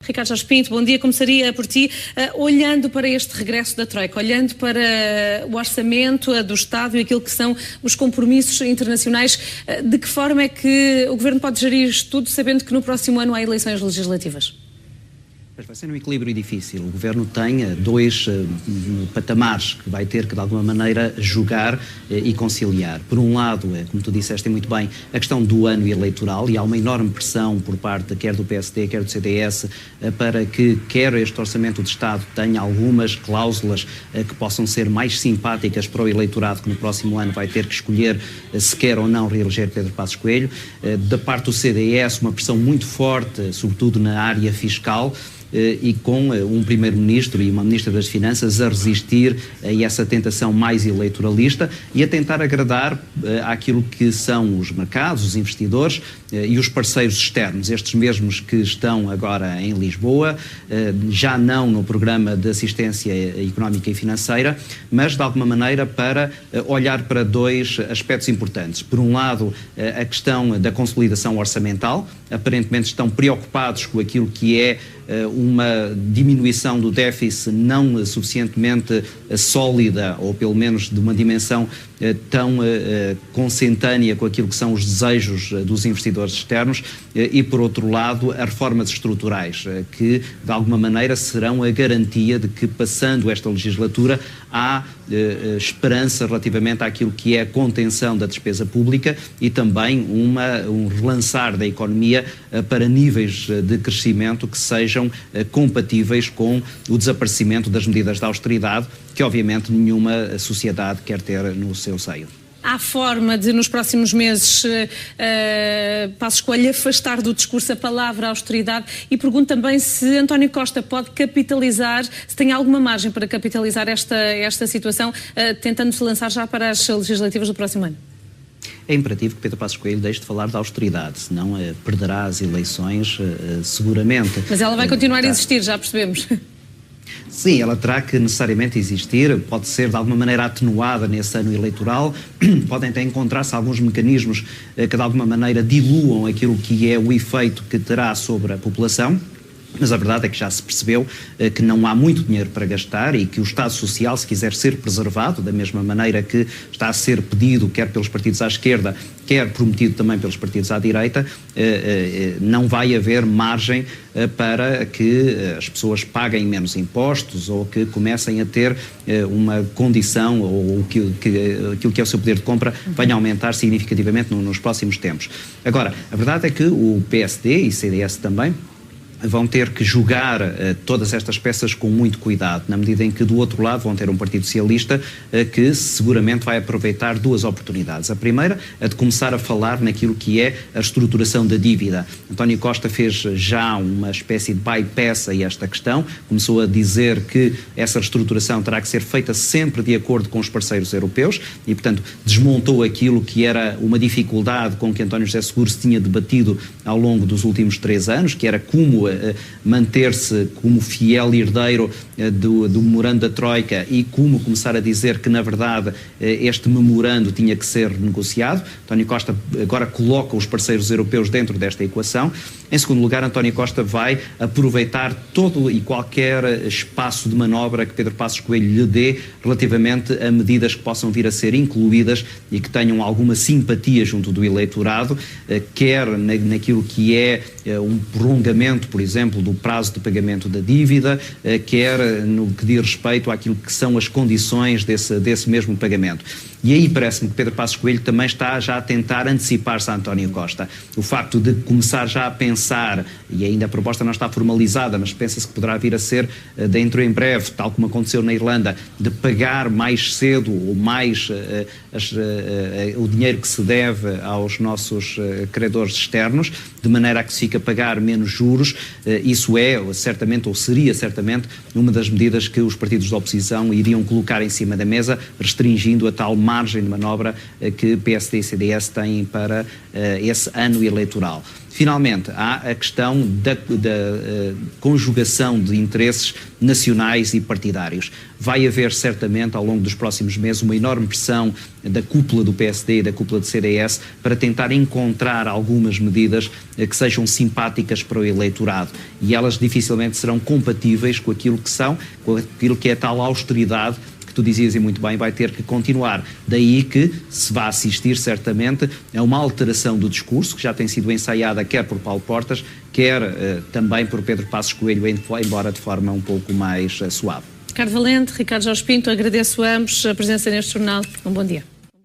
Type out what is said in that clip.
Ricardo Jorge Pinto, bom dia. Começaria por ti, olhando para este regresso da Troika, olhando para o orçamento do Estado e aquilo que são os compromissos internacionais, de que forma é que o Governo pode gerir isto tudo, sabendo que no próximo ano há eleições legislativas? Vai ser um equilíbrio difícil. O Governo tem dois patamares que vai ter que, de alguma maneira, jogar e conciliar. Por um lado, como tu disseste muito bem, a questão do ano eleitoral, e há uma enorme pressão por parte quer do PSD, quer do CDS, para que quer este Orçamento de Estado tenha algumas cláusulas que possam ser mais simpáticas para o eleitorado que no próximo ano vai ter que escolher se quer ou não reeleger Pedro Passos Coelho. Da parte do CDS, uma pressão muito forte, sobretudo na área fiscal, e com um Primeiro-Ministro e uma Ministra das Finanças a resistir a essa tentação mais eleitoralista e a tentar agradar àquilo que são os mercados, os investidores e os parceiros externos, estes mesmos que estão agora em Lisboa, já não no programa de assistência económica e financeira, mas de alguma maneira para olhar para dois aspectos importantes. Por um lado, a questão da consolidação orçamental, aparentemente estão preocupados com aquilo que é uma diminuição do déficit não suficientemente sólida, ou pelo menos de uma dimensão tão consentânea com aquilo que são os desejos dos investidores externos, e por outro lado as reformas estruturais, que de alguma maneira serão a garantia de que, passando esta legislatura, há esperança relativamente àquilo que é a contenção da despesa pública e também um relançar da economia para níveis de crescimento que sejam compatíveis com o desaparecimento das medidas de austeridade que obviamente nenhuma sociedade quer ter no seu seio. Há forma de, nos próximos meses, Passos Coelho afastar do discurso a palavra austeridade, e pergunto também se António Costa pode capitalizar, se tem alguma margem para capitalizar esta situação, tentando se lançar já para as legislativas do próximo ano. É imperativo que Pedro Passos Coelho deixe de falar da austeridade, senão perderá as eleições seguramente. Mas ela vai continuar a existir, já percebemos. Sim, ela terá que necessariamente existir, pode ser de alguma maneira atenuada nesse ano eleitoral, podem até encontrar-se alguns mecanismos que de alguma maneira diluam aquilo que é o efeito que terá sobre a população. Mas a verdade é que já se percebeu que não há muito dinheiro para gastar e que o Estado Social, se quiser ser preservado, da mesma maneira que está a ser pedido, quer pelos partidos à esquerda, quer prometido também pelos partidos à direita, não vai haver margem para que as pessoas paguem menos impostos ou que comecem a ter uma condição ou que aquilo que é o seu poder de compra venha a aumentar significativamente nos próximos tempos. Agora, a verdade é que o PSD e CDS também vão ter que jogar todas estas peças com muito cuidado, na medida em que do outro lado vão ter um Partido Socialista que seguramente vai aproveitar duas oportunidades. A primeira, a de começar a falar naquilo que é a estruturação da dívida. António Costa fez já uma espécie de bypass a esta questão, começou a dizer que essa reestruturação terá que ser feita sempre de acordo com os parceiros europeus e, portanto, desmontou aquilo que era uma dificuldade com que António José Seguro se tinha debatido ao longo dos últimos 3 anos, que era como manter-se como fiel herdeiro do memorando da Troika e como começar a dizer que, na verdade, este memorando tinha que ser negociado. António Costa agora coloca os parceiros europeus dentro desta equação. Em segundo lugar, António Costa vai aproveitar todo e qualquer espaço de manobra que Pedro Passos Coelho lhe dê relativamente a medidas que possam vir a ser incluídas e que tenham alguma simpatia junto do eleitorado, quer naquilo que é um prolongamento, por exemplo, do prazo de pagamento da dívida, quer no que diz respeito àquilo que são as condições desse mesmo pagamento. E aí parece-me que Pedro Passos Coelho também está já a tentar antecipar-se a António Costa. O facto de começar já a pensar, e ainda a proposta não está formalizada, mas pensa-se que poderá vir a ser dentro em breve, tal como aconteceu na Irlanda, de pagar mais cedo ou mais o dinheiro que se deve aos nossos credores externos, de maneira a que se fique a pagar menos juros. Isso é certamente, ou seria certamente, uma das medidas que os partidos da oposição iriam colocar em cima da mesa, restringindo a tal margem de manobra que PSD e CDS têm para esse ano eleitoral. Finalmente, há a questão da conjugação de interesses nacionais e partidários. Vai haver certamente ao longo dos próximos meses uma enorme pressão da cúpula do PSD e da cúpula do CDS para tentar encontrar algumas medidas que sejam simpáticas para o eleitorado, e elas dificilmente serão compatíveis com aquilo que é a tal austeridade que tu dizias e muito bem, vai ter que continuar. Daí que se vai assistir certamente a uma alteração do discurso, que já tem sido ensaiada quer por Paulo Portas, quer também por Pedro Passos Coelho, embora de forma um pouco mais suave. Ricardo Valente, Ricardo Jorge Pinto, agradeço a ambos a presença neste jornal. Um bom dia.